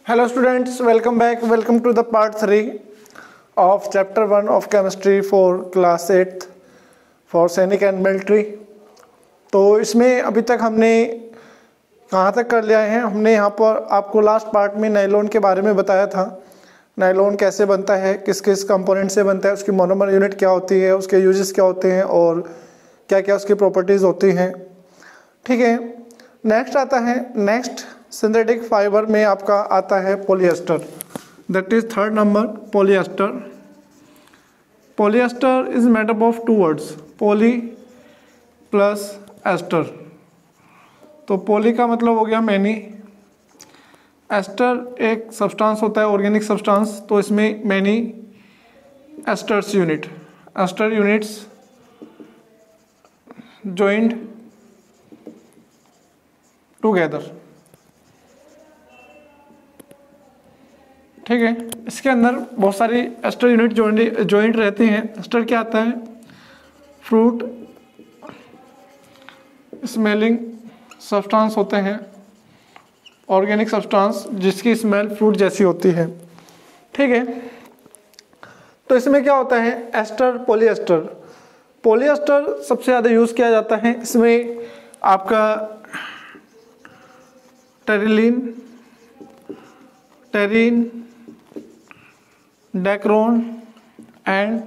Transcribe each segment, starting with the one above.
Hello students, welcome back. Welcome to the part 3 of chapter 1 of chemistry for class 8th for सैनिक and military. तो इसमें अभी तक हमने कहाँ तक कर लिया है। हमने यहाँ पर आपको लास्ट पार्ट में नायलॉन के बारे में बताया था। नायलॉन कैसे बनता है, किस किस कंपोनेंट से बनता है, उसकी मोनोमर यूनिट क्या होती है, उसके यूजेस क्या होते हैं और क्या क्या उसकी प्रॉपर्टीज़ होती हैं। ठीक है, नेक्स्ट आता है नेक्स्ट सिंथेटिक फाइबर में आपका आता है polyester. That is third number polyester. Polyester is made up of two words, poly plus ester. तो पॉली का मतलब हो गया मैनी, एस्टर एक सब्सटेंस होता है ऑर्गेनिक सब्सटेंस, तो इसमें many esters unit, ester units joined together. ठीक है, इसके अंदर बहुत सारी एस्टर यूनिट जॉइंट रहती हैं। एस्टर क्या आता है? फ्रूट स्मेलिंग सब्सटेंस होते हैं, ऑर्गेनिक सब्सटेंस जिसकी स्मेल फ्रूट जैसी होती है। ठीक है, तो इसमें क्या होता है? Ester polyester. पॉलिएस्टर सबसे ज़्यादा यूज़ किया जाता है। इसमें आपका terylene, terrain, Dacron and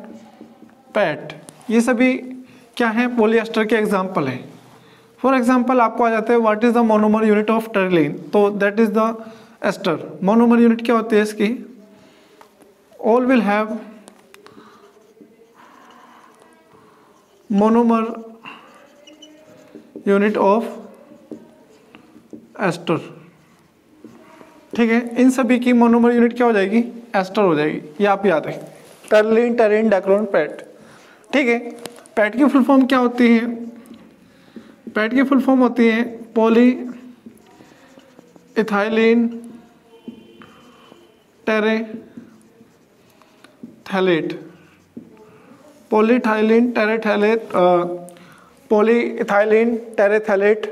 PAT, ये सभी क्या हैं? पॉलिएस्टर के एग्जाम्पल हैं। फॉर एग्जाम्पल आपको आ जाता है what is the monomer unit of terylene, तो that is the ester. Monomer unit क्या होती है इसकी? All will have monomer unit of ester. ठीक है, इन सभी की मोनोमर यूनिट क्या हो जाएगी? एस्टर हो जाएगी। ये आप याद रखें, टेरिलीन, टेरीन, डेक्रोन, पैट। ठीक है, पैट की फुल फॉर्म क्या होती है? पैट की फुल फॉर्म होती है पॉली इथाइलिन टेरेथैलेट, पॉलीइथाइलिन टेरेथैलेट, पॉलीइथाइलिन टेरेथैलेट।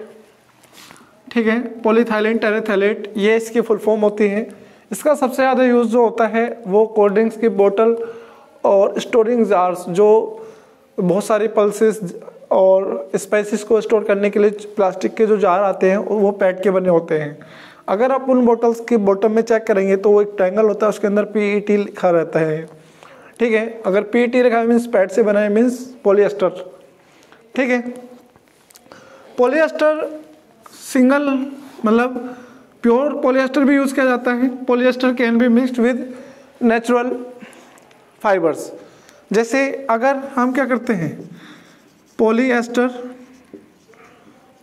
ठीक है, पॉलीइथाइलिन टेरेथैलेट, ये इसकी फुल फॉर्म होती है। इसका सबसे ज़्यादा यूज़ जो होता है वो कोल्ड ड्रिंक्स की बोतल और स्टोरिंग जार्स, जो बहुत सारी पल्सेस और स्पाइसेस को स्टोर करने के लिए प्लास्टिक के जो जार आते हैं वो पैट के बने होते हैं। अगर आप उन बोतल्स की बॉटम में चेक करेंगे तो वो एक ट्रायंगल होता है, उसके अंदर PET लिखा रहता है। ठीक है, अगर PET लिखा है मीन्स पैट से बना है, मीन्स पॉलिएस्टर। ठीक है, पॉलिएस्टर सिंगल मतलब प्योर पॉलिएस्टर भी यूज़ किया जाता है। Polyester can be mixed with natural fibres. जैसे अगर हम क्या करते हैं, पॉलिएस्टर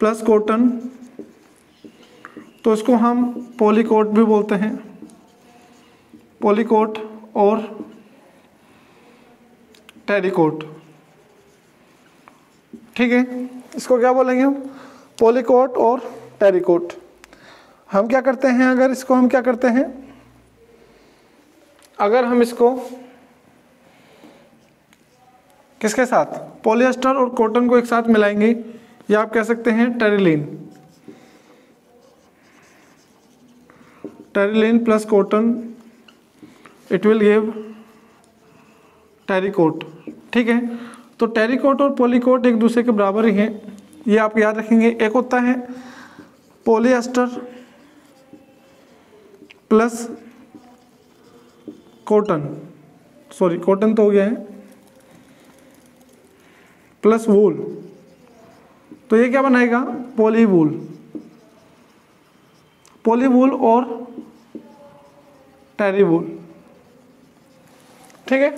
प्लस कॉटन, तो इसको हम पॉलीकोट भी बोलते हैं, पॉलीकोट और टेरिकोट। ठीक है, इसको क्या बोलेंगे हम? पॉलीकोट और टेरिकोट। हम क्या करते हैं, अगर इसको हम क्या करते हैं, अगर हम इसको किसके साथ, पॉलिएस्टर और कॉटन को एक साथ मिलाएंगे, या आप कह सकते हैं terylene, terylene plus cotton, it will give terrycot. ठीक है, तो टेरिकोट और पॉलीकोट एक दूसरे के बराबर ही हैं, ये आप याद रखेंगे। एक होता है polyester plus cotton, sorry cotton तो हो गया है, प्लस वूल, तो ये क्या बनाएगा? पॉलीवूल। पॉलीवूल और टेरीवूल। ठीक है,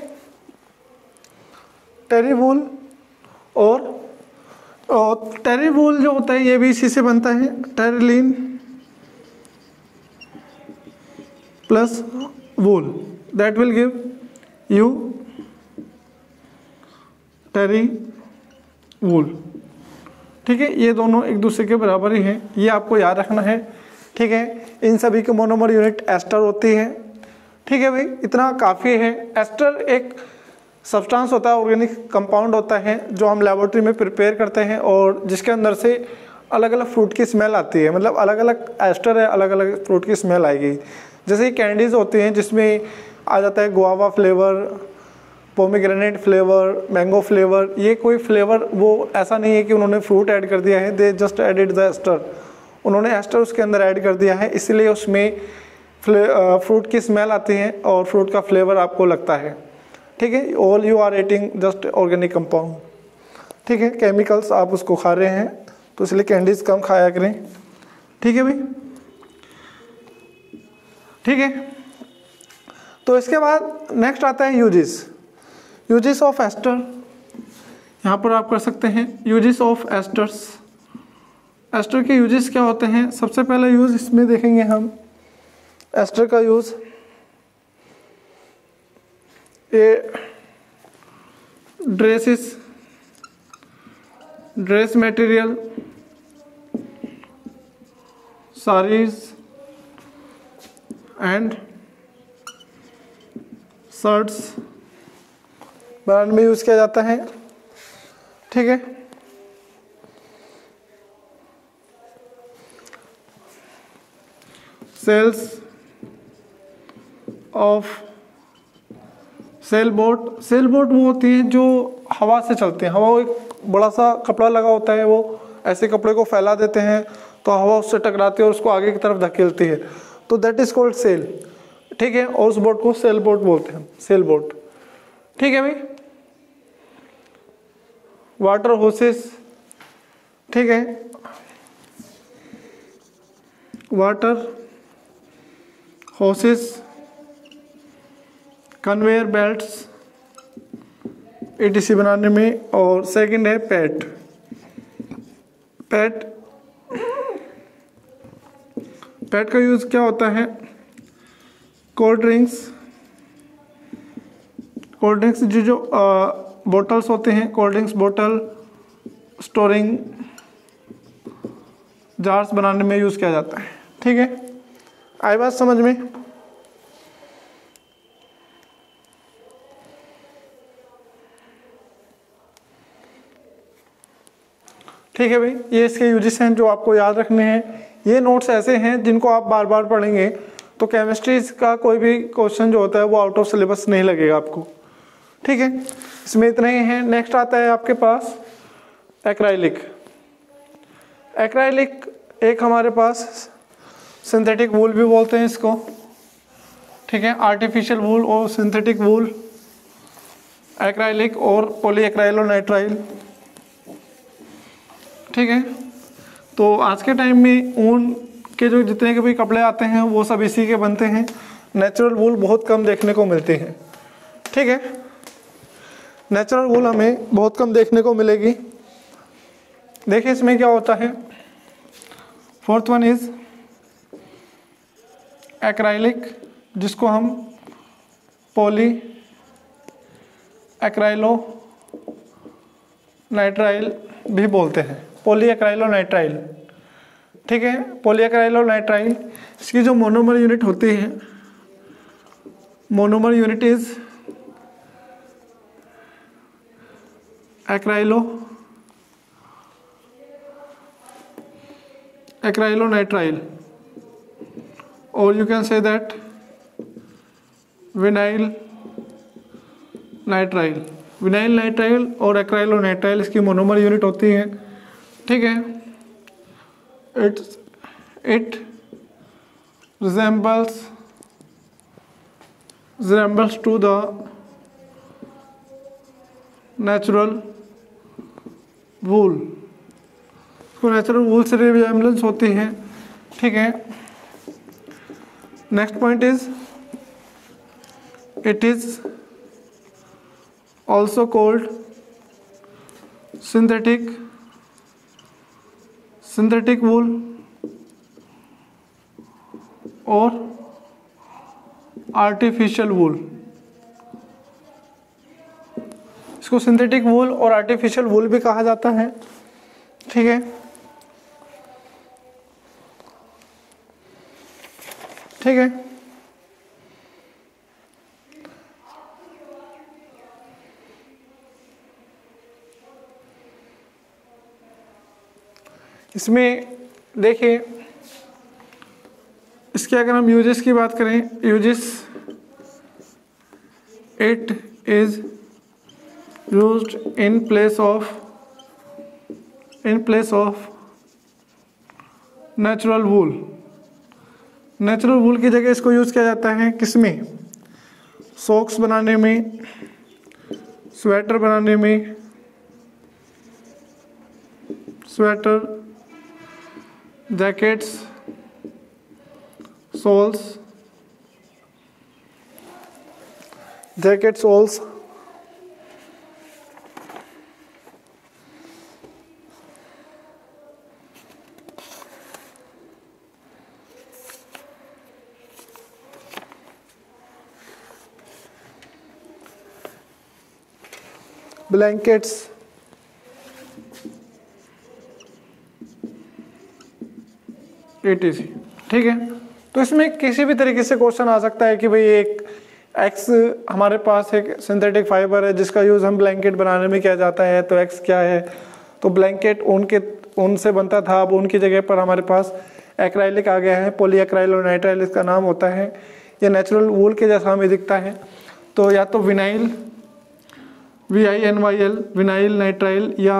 टेरीवूल और टेरीवूल जो होता है ये भी इसी से बनता है, terylene plus wool, that will give you terywool. ठीक है, ये दोनों एक दूसरे के बराबर ही हैं, ये आपको याद रखना है। ठीक है, इन सभी की मोनोमर यूनिट एस्टर होती है। ठीक है भाई, इतना काफ़ी है। एस्टर एक सब्सटेंस होता है, ऑर्गेनिक कंपाउंड होता है जो हम लेबोरेटरी में प्रिपेयर करते हैं और जिसके अंदर से अलग अलग फ्रूट की स्मेल आती है, मतलब अलग अलग एस्टर है, अलग अलग फ्रूट की स्मेल आएगी। जैसे कैंडीज़ होती हैं जिसमें आ जाता है guava flavour, pomegranate flavour, mango flavour. ये कोई फ्लेवर वो ऐसा नहीं है कि उन्होंने फ्रूट ऐड कर दिया है, they just added the ester, उन्होंने एस्टर उसके अंदर ऐड कर दिया है, इसलिए उसमें फ्रूट की स्मेल आती है और फ्रूट का फ्लेवर आपको लगता है। ठीक है, all you are eating just organic compound. ठीक है, केमिकल्स आप उसको खा रहे हैं, तो इसलिए कैंडीज कम खाया करें। ठीक है भाई, ठीक है। तो इसके बाद नेक्स्ट आता है यूजेस, यूजेस ऑफ एस्टर। यहाँ पर आप कर सकते हैं यूजेस ऑफ एस्टर्स। एस्टर के यूजेस क्या होते हैं? सबसे पहला यूज इसमें देखेंगे हम एस्टर का यूज, ये dress material, saris and shirts बनाने में यूज किया जाता है। ठीक है, sails of sail boat. Sail boat वो होती है जो हवा से चलते हैं, हवा एक बड़ा सा कपड़ा लगा होता है, वो ऐसे कपड़े को फैला देते हैं तो हवा उससे टकराती है और उसको आगे की तरफ धकेलती है, तो दैट इज कॉल्ड सेल। ठीक है, और उस बोट को सेल बोट बोलते हैं, सेल बोट। ठीक है भाई, वाटर होसेस। ठीक है, water hoses, conveyor belts ETC बनाने में। और सेकंड है पैट। पैट का यूज़ क्या होता है? कोल्ड ड्रिंक्स जो बोटल्स होते हैं, कोल्ड ड्रिंक्स बोतल, स्टोरिंग जार्स बनाने में यूज़ किया जाता है। ठीक है, आई बात समझ में? ठीक है भाई, ये इसके यूजेस हैं जो आपको याद रखने हैं। ये नोट्स ऐसे हैं जिनको आप बार बार पढ़ेंगे तो केमिस्ट्री का कोई भी क्वेश्चन जो होता है वो आउट ऑफ सिलेबस नहीं लगेगा आपको। ठीक है, इसमें इतना ही है। नेक्स्ट आता है आपके पास एक्राइलिक। एक्राइलिक एक हमारे पास सिंथेटिक वूल भी बोलते हैं इसको। ठीक है, आर्टिफिशियल वूल और सिंथेटिक वूल, एक्राइलिक और पॉलीएक्राइलोनाइट्राइल। ठीक है, तो आज के टाइम में ऊन के जो जितने के भी कपड़े आते हैं वो सब इसी के बनते हैं। नेचुरल वूल बहुत कम देखने को मिलती है। ठीक है, नेचुरल वूल हमें बहुत कम देखने को मिलेगी। देखिए इसमें क्या होता है। फोर्थ वन इज एक्राइलिक, जिसको हम पॉली एक्राइलो नाइट्राइल भी बोलते हैं, पॉली एक्राइलो नाइट्राइल। ठीक है, पॉली एक्राइलो नाइट्राइल, इसकी जो मोनोमर यूनिट होती है, monomer unit is acrylonitrile, और you can say that vinyl nitrile. Vinyl nitrile और एक्राइलो नाइट्राइल इसकी मोनोमर यूनिट होती है। ठीक है, it resembles to the natural wool, इसको नेचुरल वूल से रिजेम्बलेंस होती है। ठीक है, next point is it is also called synthetic wool और आर्टिफिशियल वूल। इसको सिंथेटिक वूल और आर्टिफिशियल वूल भी कहा जाता है। ठीक है, ठीक है, इसमें देखिए इसके अगर हम यूजेस की बात करें, uses, it is used in place of natural wool. Natural wool की जगह इसको यूज किया जाता है किसमें? सॉक्स बनाने में, स्वेटर बनाने में, sweater, jackets, soles, jacket soles, blankets, etc। ठीक है, तो इसमें किसी भी तरीके से क्वेश्चन आ सकता है कि भाई एक एक्स हमारे पास एक सिंथेटिक फाइबर है जिसका यूज़ हम ब्लैंकेट बनाने में किया जाता है, तो एक्स क्या है? तो ब्लैंकेट ऊन से बनता था, अब ऊन की जगह पर हमारे पास एक्राइलिक आ गया है, पॉली एक्राइल और नाइट्राइल इसका नाम होता है। ये नेचुरल वूल के जैसा हमें दिखता है। तो या तो विनाइल, VINYL, विनाइल नाइट्राइल, या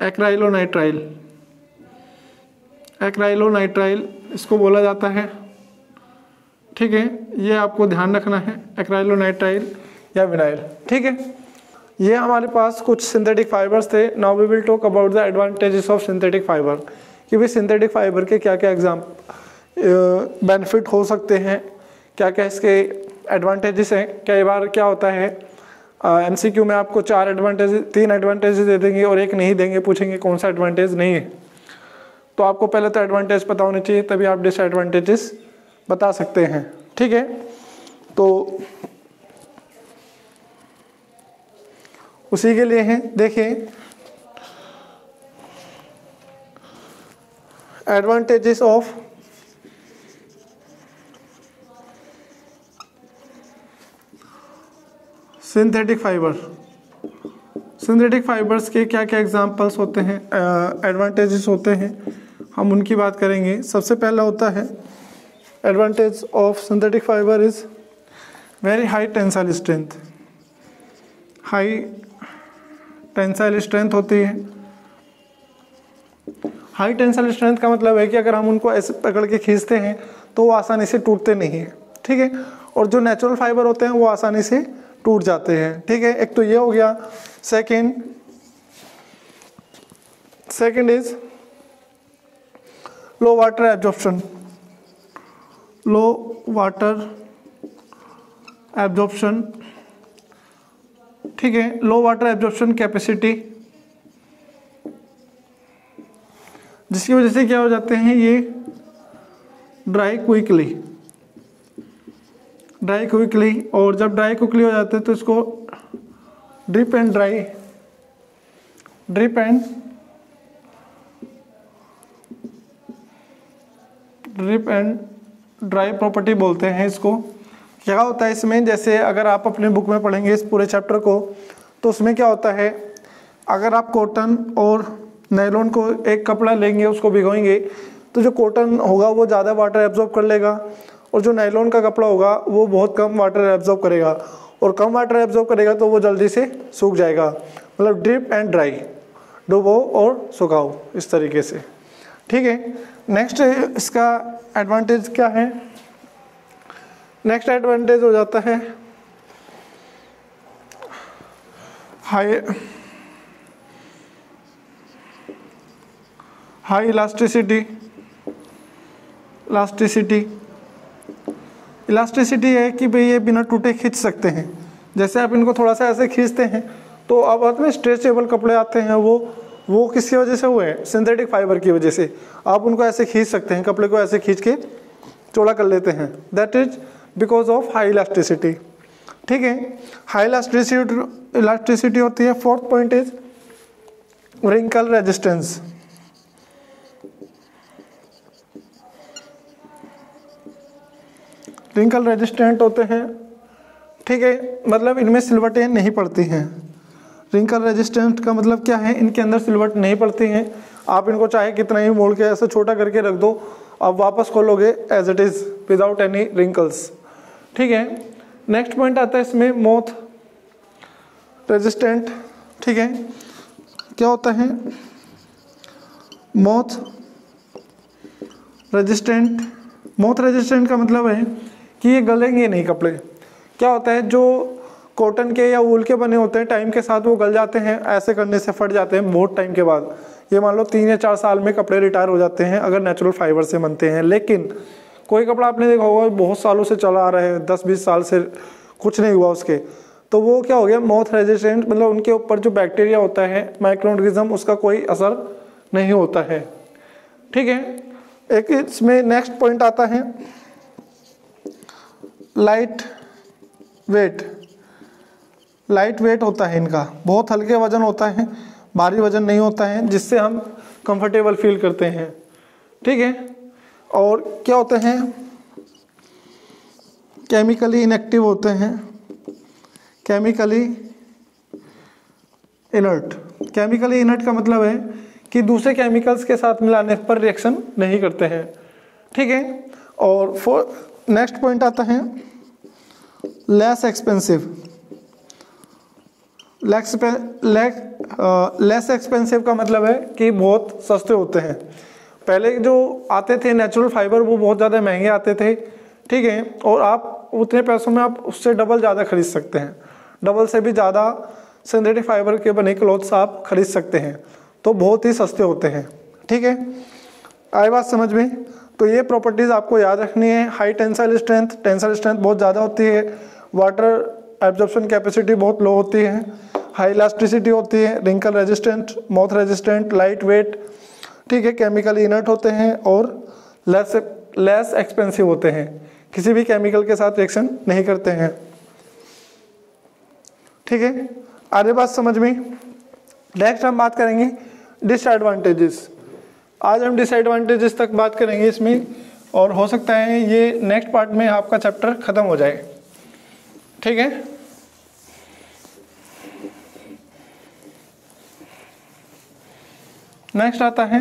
एक्राइलोनाइट्राइल, एक्राइलोनाइट्राइल इसको बोला जाता है। ठीक है, ये आपको ध्यान रखना है, एक्राइलोनाइट्राइल या विनाइल। ठीक है, ये हमारे पास कुछ सिंथेटिक फाइबर्स थे। Now we will talk about the advantages of synthetic fibre, कि भाई सिंथेटिक फाइबर के क्या क्या बेनिफिट हो सकते हैं, क्या क्या इसके एडवांटेजेस हैं। कई बार क्या होता है MCQ में आपको 3 एडवांटेजेस दे देंगे और एक नहीं देंगे, पूछेंगे कौन सा एडवांटेज नहीं है। तो आपको पहले तो एडवांटेज पता होने चाहिए, तभी आप डिसएडवांटेजेस बता सकते हैं। ठीक है, तो उसी के लिए हैं, देखिए advantages of synthetic fibre. Synthetic fibres के क्या क्या एग्जांपल्स होते हैं, एडवांटेजेस होते हैं, हम उनकी बात करेंगे। सबसे पहला होता है advantage of synthetic fibre is very high tensile strength. High tensile strength होती है। हाई टेंसाइल स्ट्रेंथ का मतलब है कि अगर हम उनको ऐसे पकड़ के खींचते हैं तो वो आसानी से टूटते नहीं है। ठीक है, और जो नेचुरल फाइबर होते हैं वो आसानी से टूट जाते हैं। ठीक है, एक तो ये हो गया। Second is low water absorption. Low water absorption, ठीक है, लो वाटर एब्जॉर्प्शन कैपेसिटी, जिसकी वजह से क्या हो जाते हैं, ये ड्राई क्विकली। और जब ड्राई क्विकली हो जाते हैं तो इसको ड्रिप एंड ड्राई प्रॉपर्टी बोलते हैं इसको। क्या होता है इसमें, जैसे अगर आप अपने बुक में पढ़ेंगे इस पूरे चैप्टर को, तो उसमें क्या होता है, अगर आप कॉटन और नायलॉन को एक कपड़ा लेंगे, उसको भिगोएंगे, तो जो कॉटन होगा वो ज़्यादा वाटर एब्जॉर्ब कर लेगा और जो नायलॉन का कपड़ा होगा वो बहुत कम वाटर एब्जॉर्ब करेगा, और कम वाटर एब्जॉर्ब करेगा तो वो जल्दी से सूख जाएगा। मतलब ड्रिप एंड ड्राई, डुबो और सुखाओ, इस तरीके से। ठीक है, नेक्स्ट इसका एडवांटेज क्या है? नेक्स्ट एडवांटेज हो जाता है हाई इलास्टिसिटी है कि भाई ये बिना टूटे खींच सकते हैं। जैसे आप इनको थोड़ा सा ऐसे खींचते हैं तो अब अपने स्ट्रेचेबल कपड़े आते हैं, वो किसकी वजह से हुए हैं? सिंथेटिक फाइबर की वजह से। आप उनको ऐसे खींच सकते हैं, कपड़े को ऐसे खींच के चौड़ा कर लेते हैं। That is because of high elasticity. ठीक है, हाई इलास्टिसिटी होती है। Fourth point is wrinkle resistance. Wrinkle resistant होते हैं। ठीक है, मतलब इनमें सिलवटें नहीं पड़ती हैं। रिंकल रेजिस्टेंट का मतलब क्या है, इनके अंदर सिलवट नहीं पड़ती हैं। आप इनको चाहे कितना ही मोड़ के ऐसे छोटा करके रख दो, आप वापस खोलोगे as it is without any wrinkles. ठीक है, नेक्स्ट पॉइंट आता है इसमें मोथ रेजिस्टेंट। ठीक है, क्या होता है मोथ रेजिस्टेंट? मोथ रेजिस्टेंट का मतलब है कि ये गलेंगे नहीं कपड़े। क्या होता है, जो कॉटन के या वूल के बने होते हैं टाइम के साथ वो गल जाते हैं, ऐसे करने से फट जाते हैं बहुत टाइम के बाद। ये मान लो 3 या 4 साल में कपड़े रिटायर हो जाते हैं अगर नेचुरल फाइबर से बनते हैं। लेकिन कोई कपड़ा आपने देखा होगा बहुत सालों से चला आ रहा है, 10-20 साल से कुछ नहीं हुआ उसके, तो वो क्या हो गया मोथ रेजिस्टेंट, मतलब उनके ऊपर जो बैक्टीरिया होता है माइक्रोऑर्गेनिज्म उसका कोई असर नहीं होता है। ठीक है, एक इसमें नेक्स्ट पॉइंट आता है लाइट वेट। लाइट वेट होता है इनका, बहुत हल्के वजन होता है, भारी वजन नहीं होता है, जिससे हम कंफर्टेबल फील करते हैं। ठीक है, और क्या होते हैं केमिकली इनएक्टिव होते हैं, केमिकली इनर्ट। केमिकली इनर्ट का मतलब है कि दूसरे केमिकल्स के साथ मिलाने पर रिएक्शन नहीं करते हैं। ठीक है, और नेक्स्ट पॉइंट आता है लेस एक्सपेंसिव। लेस एक्सपेंसिव का मतलब है कि बहुत सस्ते होते हैं। पहले जो आते थे नेचुरल फाइबर वो बहुत ज़्यादा महंगे आते थे। ठीक है, और आप उतने पैसों में आप उससे डबल ज़्यादा खरीद सकते हैं, डबल से भी ज़्यादा सिंथेटिक फाइबर के बने क्लॉथ्स आप खरीद सकते हैं, तो बहुत ही सस्ते होते हैं। ठीक है, आई बात समझ में? तो ये प्रॉपर्टीज़ आपको याद रखनी है। High tensile strength, tensile strength बहुत ज़्यादा होती है, वाटर एब्जॉर्प्शन कैपेसिटी बहुत लो होती है, हाई इलास्टिसिटी होती है, wrinkle resistant, moth resistant, light weight. ठीक है, केमिकली इनर्ट होते हैं और लेस एक्सपेंसिव होते हैं, किसी भी केमिकल के साथ रिएक्शन नहीं करते हैं। ठीक है, आगे बात समझ में? नेक्स्ट हम बात करेंगे डिसएडवांटेजेस। आज हम डिसएडवांटेजेस तक बात करेंगे इसमें, और हो सकता है ये नेक्स्ट पार्ट में आपका चैप्टर खत्म हो जाए। ठीक है, नेक्स्ट आता है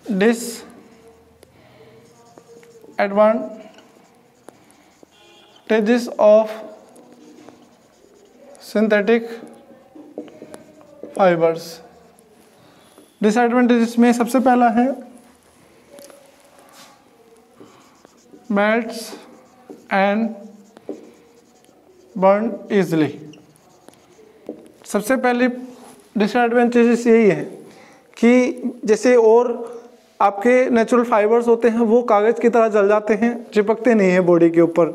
disadvantages of synthetic fibres. Disadvantages में सबसे पहला है मेल्ट्स एंड बर्न इजली। सबसे पहले डिसएडवांटेजेस यही है कि जैसे और आपके नेचुरल फाइबर्स होते हैं वो कागज़ की तरह जल जाते हैं, चिपकते नहीं हैं बॉडी के ऊपर।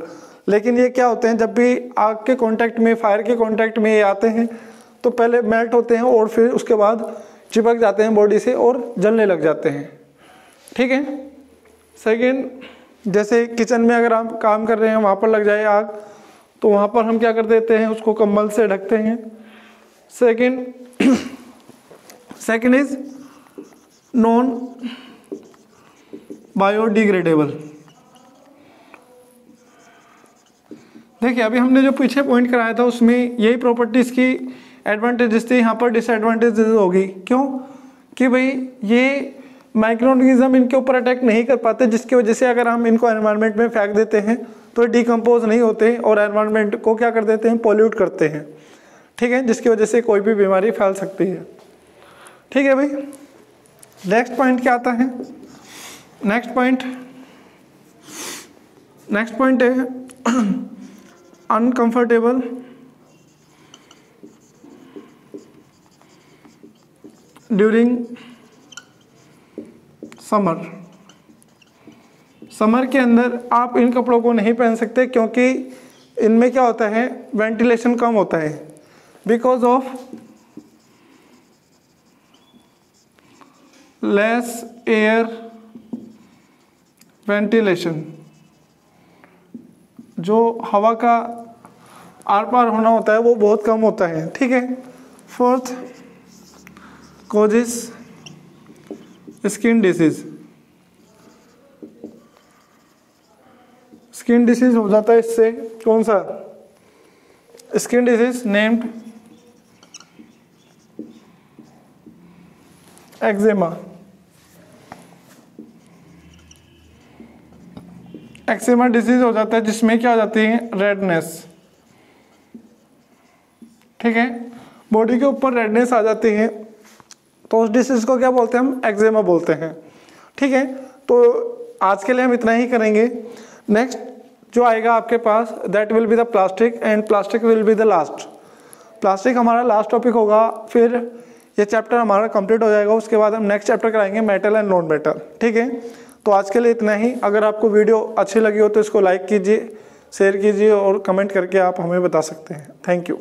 लेकिन ये क्या होते हैं, जब भी आग के कांटेक्ट में, फायर के कांटेक्ट में ये आते हैं तो पहले मेल्ट होते हैं और फिर उसके बाद चिपक जाते हैं बॉडी से और जलने लग जाते हैं। ठीक है, सेकेंड, जैसे किचन में अगर आप काम कर रहे हैं वहाँ पर लग जाए आग, तो वहाँ पर हम क्या कर देते हैं, उसको कंबल से ढकते हैं। Second is non biodegradable. देखिए अभी हमने जो पीछे पॉइंट कराया था उसमें यही प्रॉपर्टीज की एडवांटेजेस थी, यहाँ पर डिसएडवांटेजेस होगी। क्यों? कि भाई ये माइक्रोऑर्गेनिज्म इनके ऊपर अटैक नहीं कर पाते, जिसकी वजह से अगर हम इनको एनवायरनमेंट में फेंक देते हैं तो डिकम्पोज नहीं होते और एनवायरनमेंट को क्या कर देते हैं, पॉल्यूट करते हैं। ठीक है, जिसकी वजह से कोई भी बीमारी फैल सकती है। ठीक है भाई, नेक्स्ट पॉइंट क्या आता है? नेक्स्ट पॉइंट है अनकंफर्टेबल ड्यूरिंग समर के अंदर आप इन कपड़ों को नहीं पहन सकते, क्योंकि इनमें क्या होता है, वेंटिलेशन कम होता है, because of less air ventilation. जो हवा का आर पार होना होता है वो बहुत कम होता है। ठीक है, fourth causes skin disease. Skin disease हो जाता है इससे, कौन सा? Skin disease named eczema. Eczema disease हो जाता है जिसमें क्या हो जाती है, रेडनेस। ठीक है, बॉडी के ऊपर रेडनेस आ जाती है, तो उस डिसीज को क्या बोलते हैं हम, एक्जिमा बोलते हैं। ठीक है, तो आज के लिए हम इतना ही करेंगे। नेक्स्ट जो आएगा आपके पास, that will be the plastic, and plastic will be the last. Plastic हमारा लास्ट टॉपिक होगा, फिर ये चैप्टर हमारा कंप्लीट हो जाएगा। उसके बाद हम नेक्स्ट चैप्टर कराएंगे मेटल एंड नॉन मेटल। ठीक है, तो आज के लिए इतना ही। अगर आपको वीडियो अच्छी लगी हो तो इसको लाइक कीजिए, शेयर कीजिए और कमेंट करके आप हमें बता सकते हैं। Thank you.